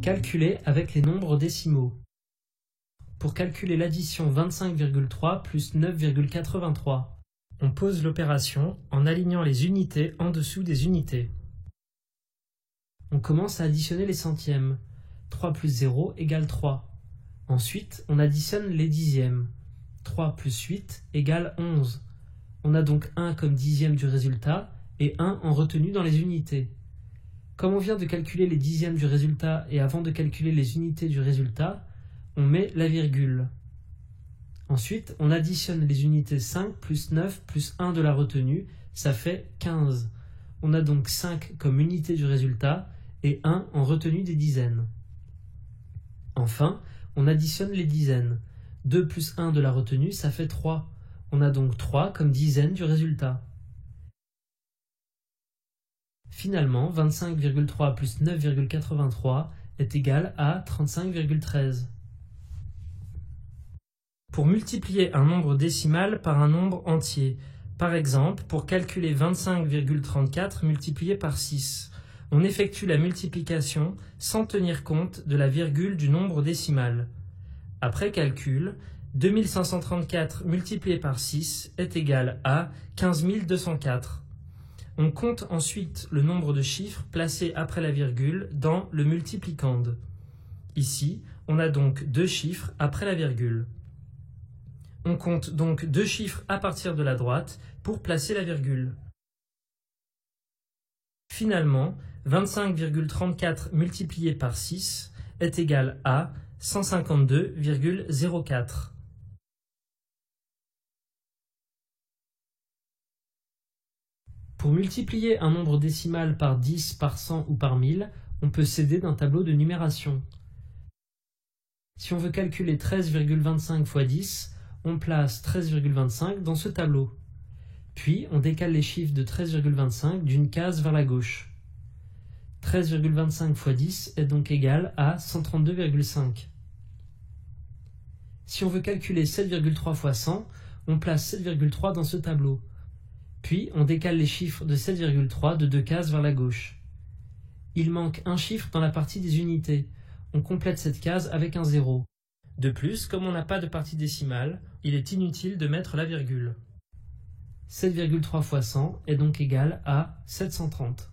Calculer avec les nombres décimaux. Pour calculer l'addition 25,3 plus 9,83, on pose l'opération en alignant les unités en dessous des unités. On commence à additionner les centièmes. 3 plus 0 égale 3. Ensuite, on additionne les dixièmes. 3 plus 8 égale 11. On a donc 1 comme dixième du résultat et 1 en retenue dans les unités. Comme on vient de calculer les dixièmes du résultat et avant de calculer les unités du résultat, on met la virgule. Ensuite, on additionne les unités 5 plus 9 plus 1 de la retenue, ça fait 15. On a donc 5 comme unité du résultat et 1 en retenue des dizaines. Enfin, on additionne les dizaines. 2 plus 1 de la retenue, ça fait 3. On a donc 3 comme dizaine du résultat. Finalement, 25,3 plus 9,83 est égal à 35,13. Pour multiplier un nombre décimal par un nombre entier, par exemple, pour calculer 25,34 multiplié par 6, on effectue la multiplication sans tenir compte de la virgule du nombre décimal. Après calcul, 2534 multiplié par 6 est égal à 15204. On compte ensuite le nombre de chiffres placés après la virgule dans le multiplicande. Ici, on a donc 2 chiffres après la virgule. On compte donc 2 chiffres à partir de la droite pour placer la virgule. Finalement, 25,34 multiplié par 6 est égal à 152,04. Pour multiplier un nombre décimal par 10, par 100 ou par 1000, on peut s'aider d'un tableau de numération. Si on veut calculer 13,25 fois 10, on place 13,25 dans ce tableau. Puis, on décale les chiffres de 13,25 d'une case vers la gauche. 13,25 fois 10 est donc égal à 132,5. Si on veut calculer 7,3 fois 100, on place 7,3 dans ce tableau. Puis, on décale les chiffres de 7,3 de 2 cases vers la gauche. Il manque un chiffre dans la partie des unités. On complète cette case avec un 0. De plus, comme on n'a pas de partie décimale, il est inutile de mettre la virgule. 7,3 fois 100 est donc égal à 730.